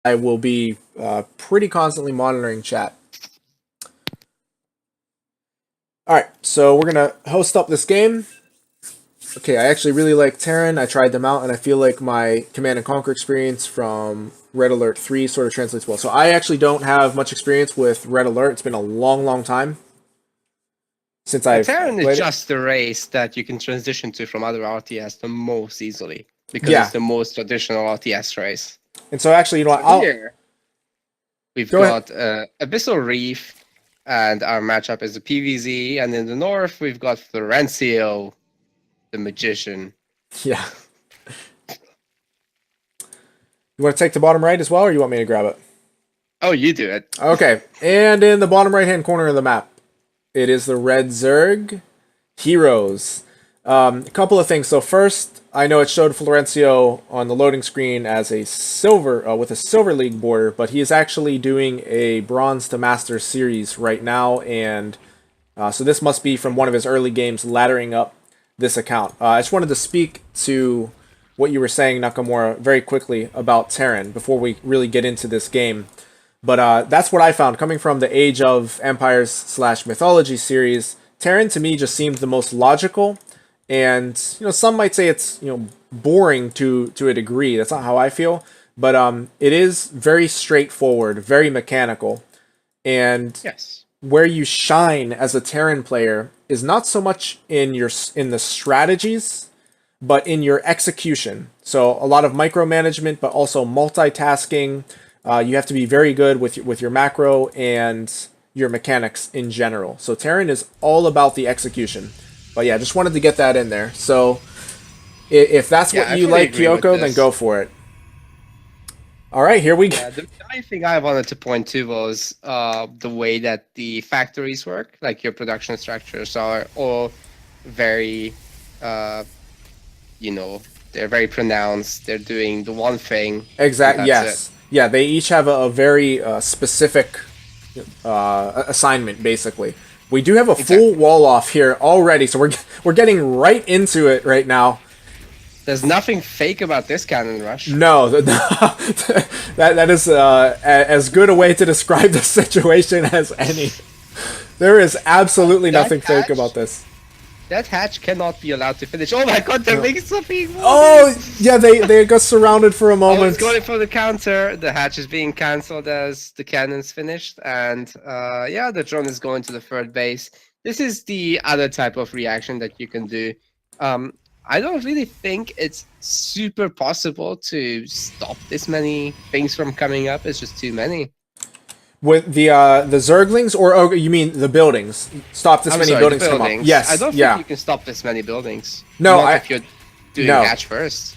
I will be pretty constantly monitoring chat. Alright, so we're going to host up this game. Okay, I actually really like Terran. I tried them out, and I feel like my Command & Conquer experience from Red Alert 3 sort of translates well. So I actually don't have much experience with Red Alert. It's been a long, long time since I've Terran is played just the race that you can transition to from other RTS the most easily, because Yeah. it's the most traditional RTS race. And so actually, you know what? Here, we've Go got Abyssal Reef, and our matchup is the PvZ, and in the north, we've got Florencio, the magician. Yeah. You want to take the bottom right as well, or you want me to grab it? Oh, you do it. Okay, and in the bottom right-hand corner of the map, it is the Red Zerg Heroes. A couple of things. So first, I know it showed Florencio on the loading screen as a silver, with a Silver League border, but he is actually doing a Bronze to Master series right now, and so this must be from one of his early games laddering up this account. I just wanted to speak to what you were saying, Nakamura, very quickly about Terran before we really get into this game. But that's what I found. Coming from the Age of Empires / Mythology series, Terran to me just seemed the most logical. And, some might say it's, boring to a degree. That's not how I feel. But it is very straightforward, very mechanical. And yes, where you shine as a Terran player is not so much in the strategies, but in your execution. So a lot of micromanagement, but also multitasking. You have to be very good with your macro and your mechanics in general. So Terran is all about the execution. But yeah, just wanted to get that in there. So if that's what you like, Kyoko, then go for it. All right, here we go. The only thing I wanted to point to was the way that the factories work. Like your production structures are all very, they're very pronounced. They're doing the one thing. Exactly. Yes. Yeah, they each have a very specific assignment, basically. We do have a full wall off here already, so we're getting right into it right now. There's nothing fake about this cannon rush. No, that is as good a way to describe the situation as any. There is absolutely nothing fake about this. That hatch cannot be allowed to finish. Oh my god, they're making something. Oh, yeah, they got surrounded for a moment. I was going for the counter. The hatch is being cancelled as the cannon's finished. And the drone is going to the third base. This is the other type of reaction that you can do. I don't really think it's super possible to stop this many things from coming up. It's just too many. With the Zerglings, or you mean the buildings? Stop this many buildings come up. Yes, I don't think you can stop this many buildings. No, if you're doing hatch first.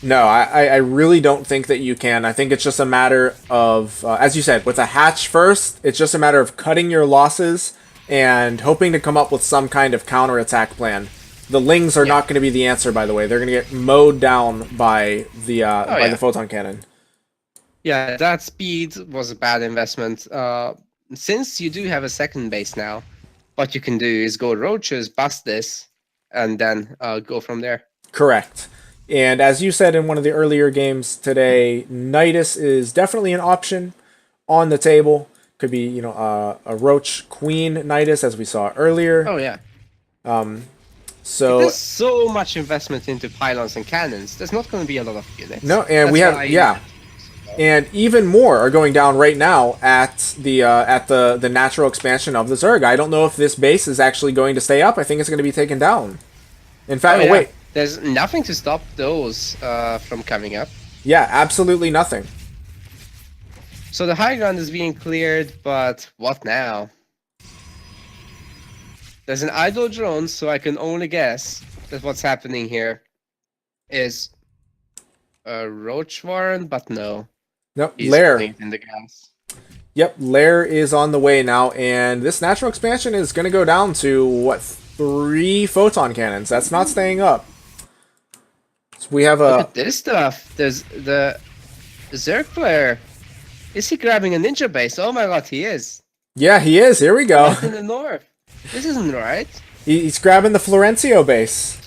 No, I really don't think that you can. I think it's just a matter of, as you said, with a hatch first, it's just a matter of cutting your losses and hoping to come up with some kind of counterattack plan. The Lings are not going to be the answer, by the way. They're going to get mowed down by the the photon cannon. Yeah, that speed was a bad investment. Since you do have a second base now, what you can do is go roaches, bust this, and then go from there. Correct. And as you said in one of the earlier games today, Nidus is definitely an option on the table. Could be, a roach queen Nidus, as we saw earlier. Oh, yeah. So there's so much investment into pylons and cannons. There's not going to be a lot of units. No, and we have and even more are going down right now at the natural expansion of the Zerg. I don't know if this base is actually going to stay up. I think it's going to be taken down. In fact, wait. There's nothing to stop those from coming up. Yeah, absolutely nothing. So the high ground is being cleared, but what now? There's an idle drone, so I can only guess that what's happening here is a roach warren, but no. Nope, Lair. In the gas. Yep, Lair is on the way now, and this natural expansion is going to go down to, 3 photon cannons. That's not staying up. So we have a... Look at this stuff. There's the Zerg player. Is he grabbing a ninja base? Oh my god, he is. Yeah, he is. Here we go. In the north. This isn't right. He's grabbing the Florencio base.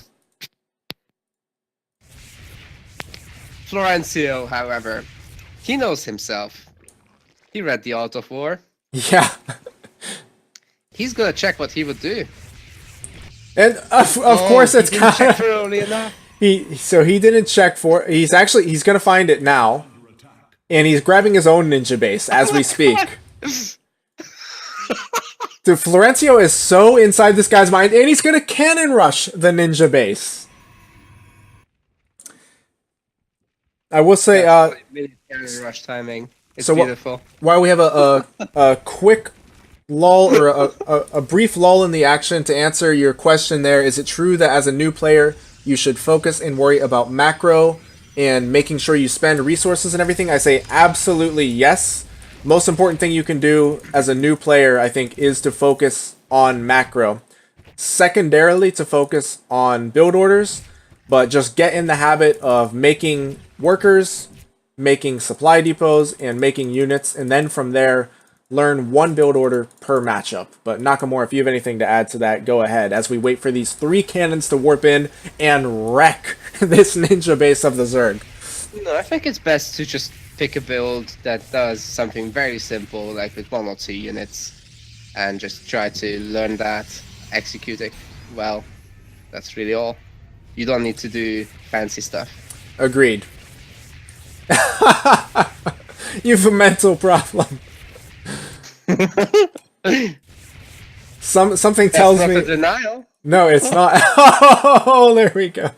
Florencio, however, He knows himself. He read the Art of War. Yeah. He's gonna check what he would do. And of course it's he didn't check kind for early enough. he didn't check for he's gonna find it now. And he's grabbing his own ninja base as we speak. Dude, Florencio is so inside this guy's mind, and he's gonna cannon rush the ninja base. I will say, Cannon rush timing. It's so beautiful. While we have a quick lull or a brief lull in the action to answer your question there, is it true that as a new player you should focus and worry about macro and making sure you spend resources and everything? I say absolutely yes. Most important thing you can do as a new player, I think, is to focus on macro. Secondarily, to focus on build orders, but just get in the habit of making workers, making supply depots, and making units, and then from there, learn one build order per matchup. But Nakamura, if you have anything to add to that, go ahead, as we wait for these 3 cannons to warp in and wreck this ninja base of the Zerg. No, I think it's best to just pick a build that does something very simple, like with 1 or 2 units, and just try to learn that, execute it well. That's really all. You don't need to do fancy stuff. Agreed. You have a mental problem. Something tells That's me. not a denial. No, it's not. Oh, there we go.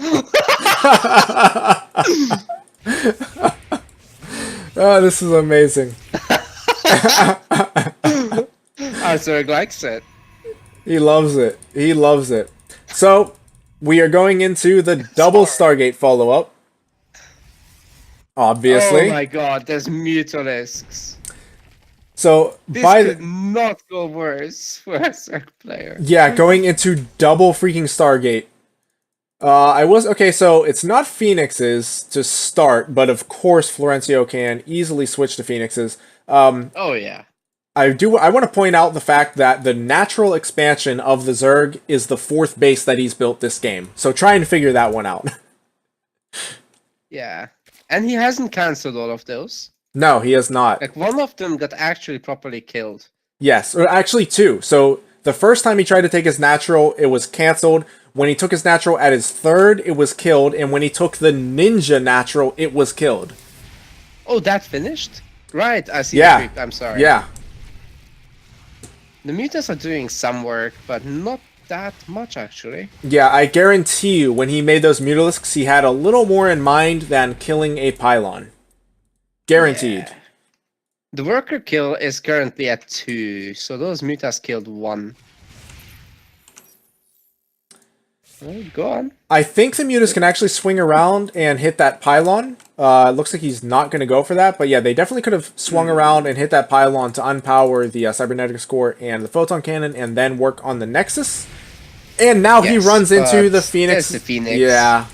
Oh, this is amazing. Zerg likes it. He loves it. He loves it. So, we are going into the double Stargate follow-up. Obviously. Oh my god, there's Mutalisks. So, This could not go worse for a Zerg player. Yeah, going into double freaking Stargate. Okay, so it's not Phoenixes to start, but of course Florencio can easily switch to Phoenixes. Oh yeah. I want to point out the fact that the natural expansion of the Zerg is the 4th base that he's built this game. So try and figure that one out. Yeah. And he hasn't cancelled all of those. No, he has not. Like, one of them got actually properly killed. Yes, or actually 2. So the first time he tried to take his natural, it was cancelled. When he took his natural at his 3rd, it was killed. And when he took the ninja natural, it was killed. Oh, that finished? Right, I see Yeah. the creep. I'm sorry. Yeah. The mutants are doing some work, but not that much, actually. Yeah, I guarantee you, when he made those Mutalisks, he had a little more in mind than killing a pylon. Guaranteed. Yeah. The worker kill is currently at 2, so those mutas killed 1. Well, go on. I think the Mutas can actually swing around and hit that pylon. It looks like he's not going to go for that, but yeah, they definitely could have swung around and hit that pylon to unpower the Cybernetic Score and the Photon Cannon, and then work on the Nexus. And now he runs into the Phoenix. The Phoenix. Yeah.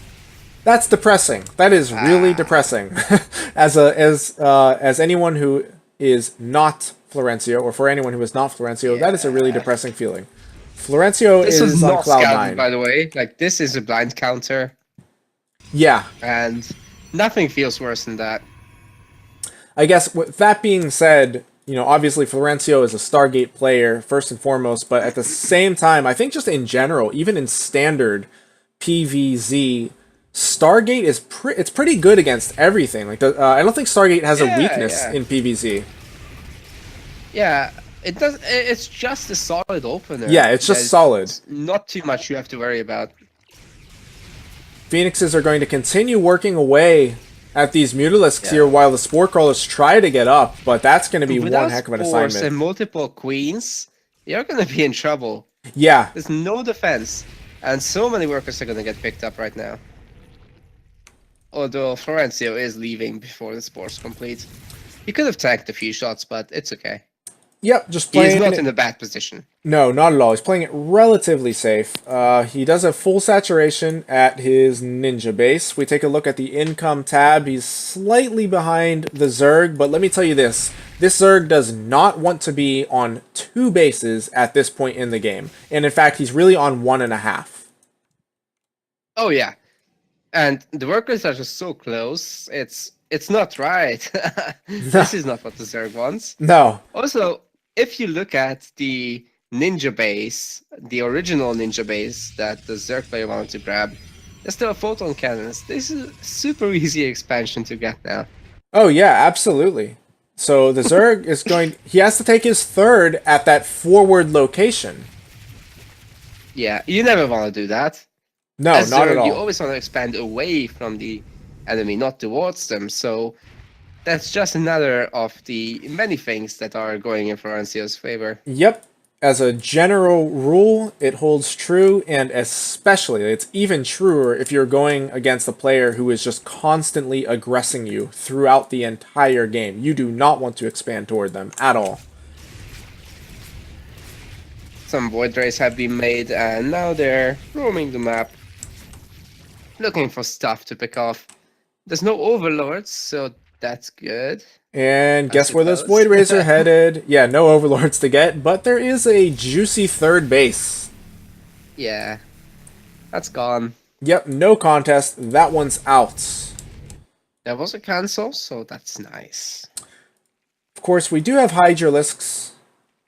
That's depressing. That is really depressing. As anyone who is not Florencio, or for anyone who is not Florencio, that is a really depressing feeling. Florencio This is on not cloud scouted, 9. by the way. Like, this is a blind counter, Yeah. and nothing feels worse than that. I guess with that being said, obviously Florencio is a Stargate player, first and foremost, but at the same time, I think just in general, even in standard PvZ, Stargate is it's pretty good against everything. Like I don't think Stargate has a weakness in PvZ. Yeah, it does. It's just a solid opener. Yeah, it's just solid. Not too much you have to worry about. Phoenixes are going to continue working away at these Mutalisks here while the Spore Crawlers try to get up, but that's going to be one heck of an assignment. And multiple queens, you're going to be in trouble. Yeah. There's no defense, and so many workers are going to get picked up right now. Although Florencio is leaving before the Spore's complete. He could have tanked a few shots, but it's okay. Yep, just playing. He's not in a bad position. No, not at all. He's playing it relatively safe. He does have full saturation at his ninja base. We take a look at the income tab. He's slightly behind the Zerg, but let me tell you this. This Zerg does not want to be on 2 bases at this point in the game. And in fact, he's really on 1.5. Oh, yeah. And the workers are just so close. It's It's not right. This is not what the Zerg wants. No. This is not what the Zerg wants. No. Also, if you look at the ninja base, the original ninja base that the Zerg player wanted to grab, there's still photon cannons. This is a super easy expansion to get now. Oh yeah, absolutely. So the Zerg is going... He has to take his third at that forward location. Yeah, you never want to do that. No, As not at Zerg, all. you always want to expand away from the enemy, not towards them. So that's just another of the many things that are going in Florencio's favor. Yep. As a general rule, it holds true, and especially, it's even truer if you're going against a player who is just constantly aggressing you throughout the entire game. You do not want to expand toward them at all. Some void rays have been made, and now they're roaming the map, looking for stuff to pick off. There's no overlords, so that's good. And guess where those suppose. Void Rays are headed? Yeah, no overlords to get, but there is a juicy third base. Yeah, that's gone. Yep, no contest. That one's out. There was a cancel, so that's nice. Of course, we do have Hydralisks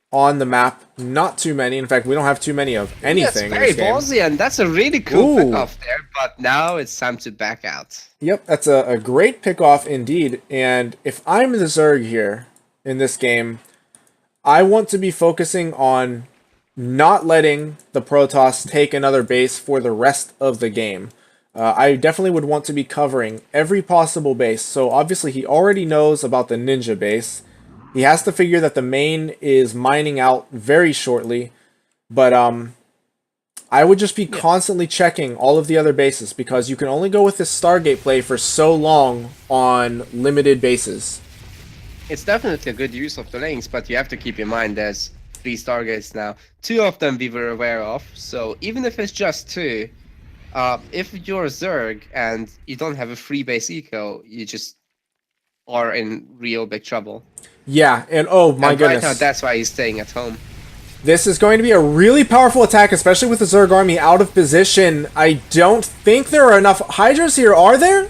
on the map. Not too many. In fact, we don't have too many of anything. That's very in this game. ballsy, and that's a really cool Ooh. pickoff there, but now it's time to back out. Yep, that's a great pickoff indeed. And if I'm the Zerg here in this game, I want to be focusing on not letting the Protoss take another base for the rest of the game. I definitely would want to be covering every possible base. So obviously he already knows about the Ninja base. He has to figure that the main is mining out very shortly. But I would just be constantly checking all of the other bases, because you can only go with this Stargate play for so long on limited bases. It's definitely a good use of the links, but you have to keep in mind there's 3 Stargates now. 2 of them we were aware of, so even if it's just 2, if you're a Zerg and you don't have a free base eco, you just are in real big trouble. Yeah, and oh my goodness. Right now, that's why he's staying at home. This is going to be a really powerful attack, especially with the Zerg army out of position. I don't think there are enough Hydras here, are there?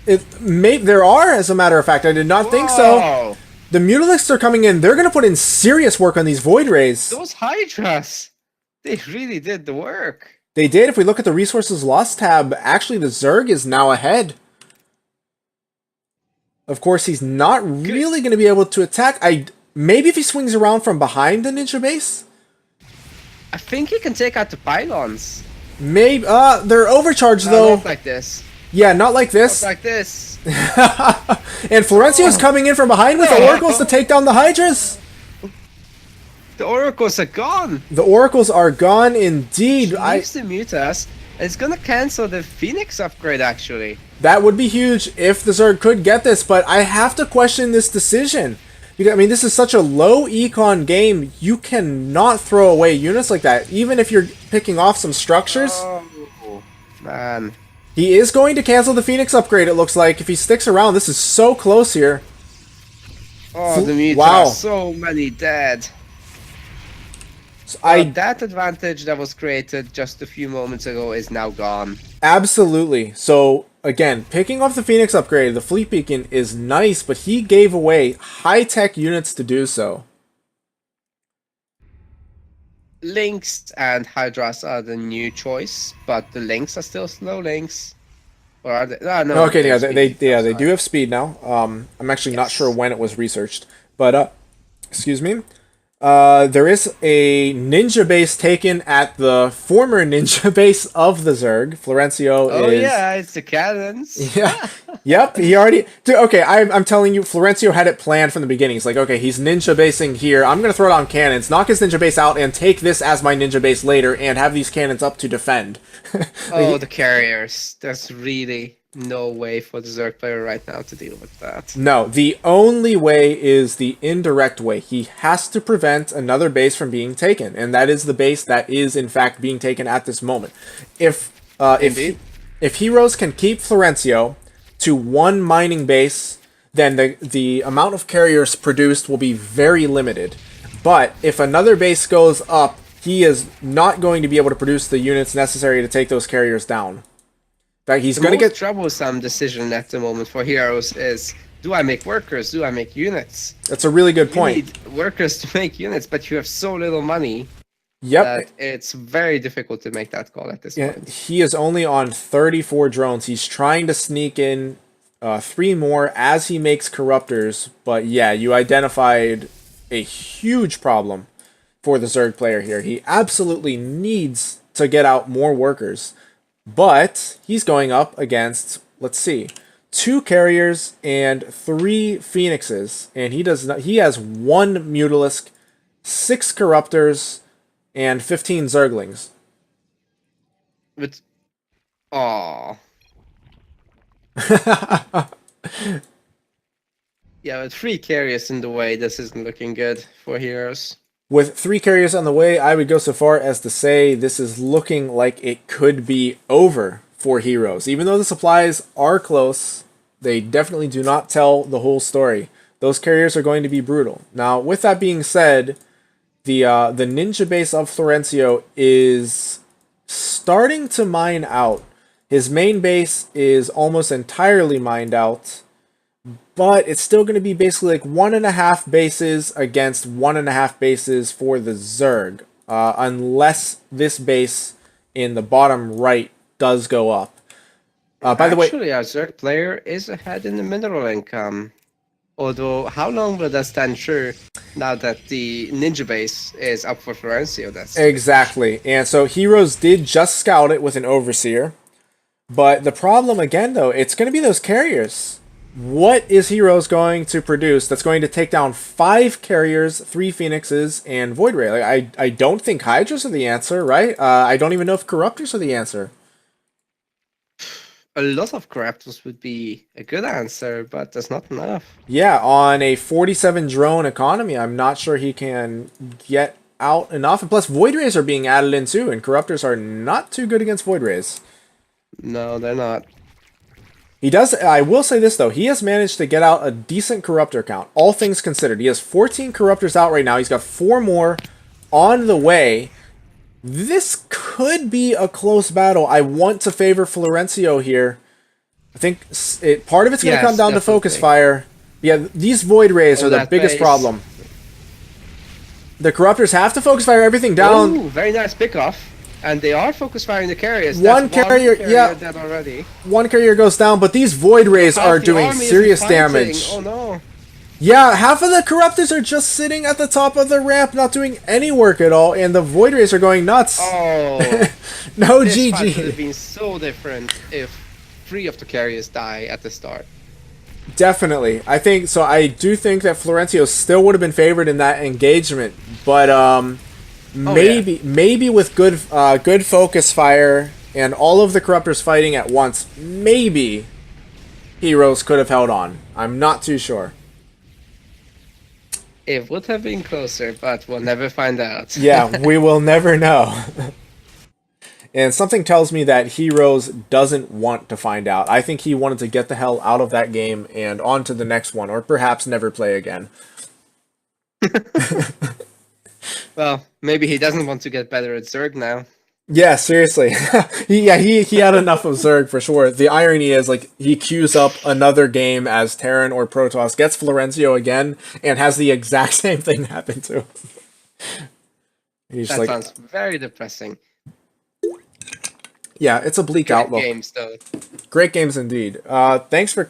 There are, as a matter of fact. I did not think so. The Mutalisks are coming in. They're going to put in serious work on these Void Rays. Those Hydras, they really did the work. They did. If we look at the Resources Lost tab, actually the Zerg is now ahead. Of course, he's not really going to be able to attack. Maybe if he swings around from behind the Ninja base? I think he can take out the pylons. Maybe. They're overcharged, though. Not like this. Yeah, not like this. Not like this. And Florencio's coming in from behind with the Oracles to take down the Hydras. The Oracles are gone. The Oracles are gone indeed. He leaves the Mutas, and it's gonna cancel the Phoenix upgrade, actually. That would be huge if the Zerg could get this, but I have to question this decision. I mean, this is such a low econ game. You cannot throw away units like that, even if you're picking off some structures. Oh, man. He is going to cancel the Phoenix upgrade, it looks like. If he sticks around, this is so close here. Oh, the Mutas, wow. So many dead. So that advantage that was created just a few moments ago is now gone. Absolutely. So, again, picking off the Phoenix upgrade, the Fleet Beacon is nice, but he gave away high-tech units to do so. Lynx and Hydras are the new choice, but the Lynx are still slow Lynx. Or are they? Oh, no. Okay, yeah, they do have speed now. I'm actually not sure when it was researched, but excuse me. There is a ninja base taken at the former ninja base of the Zerg. Florencio is... Oh yeah, it's the cannons. Yeah. Yep, he already... Dude, okay, I'm telling you, Florencio had it planned from the beginning. He's like, okay, he's ninja basing here. I'm going to throw down cannons, knock his ninja base out, and take this as my ninja base later, and have these cannons up to defend. Oh, the carriers. There's really no way for the Zerg player right now to deal with that. No, the only way is the indirect way. He has to prevent another base from being taken, and that is the base that is, in fact, being taken at this moment. If heroes can keep Florencio to one mining base, then the amount of carriers produced will be very limited. But if another base goes up, he is not going to be able to produce the units necessary to take those carriers down. That he's The going to most get... troublesome decision at the moment for heroes is, do I make workers? Do I make units? That's a really good You point. need workers to make units, but you have so little money Yep. that it's very difficult to make that call at this Yeah, point. he is only on 34 drones. He's trying to sneak in 3 more as he makes corruptors. But yeah, you identified a huge problem for the Zerg player here. He absolutely needs to get out more workers. But he's going up against, let's see, 2 carriers and 3 phoenixes. And he does not, he has 1 mutalisk, 6 corruptors, and 15 zerglings. But, oh. Yeah, with 3 carriers in the way, this isn't looking good for heroes. With 3 carriers on the way, I would go so far as to say this is looking like it could be over for heroes. Even though the supplies are close, they definitely do not tell the whole story. Those carriers are going to be brutal. Now, with that being said, the ninja base of Florencio is starting to mine out. His main base is almost entirely mined out, but it's still going to be basically like 1.5 bases against 1.5 bases for the Zerg, unless this base in the bottom right does go up. By the way, actually, our Zerg player is ahead in the mineral income. Although, how long will that stand true now that the ninja base is up for Florencio? That's exactly. And so Heroes did just scout it with an Overseer. But the problem, again, though, it's going to be those carriers. What is Heroes going to produce that's going to take down 5 carriers, 3 phoenixes, and Void Ray? Like, I don't think Hydras are the answer, right? I don't even know if Corruptors are the answer. a lot of corruptors would be a good answer, but that's not enough. Yeah, on a 47 drone economy, I'm not sure he can get out enough. And plus, Void Rays are being added in too, and Corruptors are not too good against Void Rays. No, they're not. He does. I will say this though, he has managed to get out a decent Corruptor count, all things considered. He has 14 Corruptors out right now. He's got 4 more on the way. This could be a close battle. I want to favor Florencio here. I think part of it's going to come down to focus fire. Yeah, these Void Rays are the biggest problem. The Corruptors have to focus fire everything down. Ooh, very nice pickoff. And they are focus firing the carriers. One carrier, yeah. Dead already. One carrier goes down, but these Void Rays are doing serious damage. Oh no. Yeah, half of the Corruptors are just sitting at the top of the ramp, not doing any work at all, and the Void Rays are going nuts. Oh. No this GG. fight would have been so different if 3 of the carriers die at the start. Definitely. I think so. I do think that Florencio still would have been favored in that engagement, but maybe with good good focus fire and all of the Corruptors fighting at once, maybe Heroes could have held on. I'm not too sure. It would have been closer, but we'll never find out. Yeah, we will never know. And something tells me that Heroes doesn't want to find out. I think he wanted to get the hell out of that game and on to the next one, or perhaps never play again. Well, maybe he doesn't want to get better at Zerg now. Yeah, seriously. he had enough of Zerg for sure. The irony is, like, he queues up another game as Terran or Protoss, gets Florencio again, and has the exact same thing happen to him. That sounds very depressing. Yeah, it's a bleak outlook. Great games, though. Great games indeed. Thanks for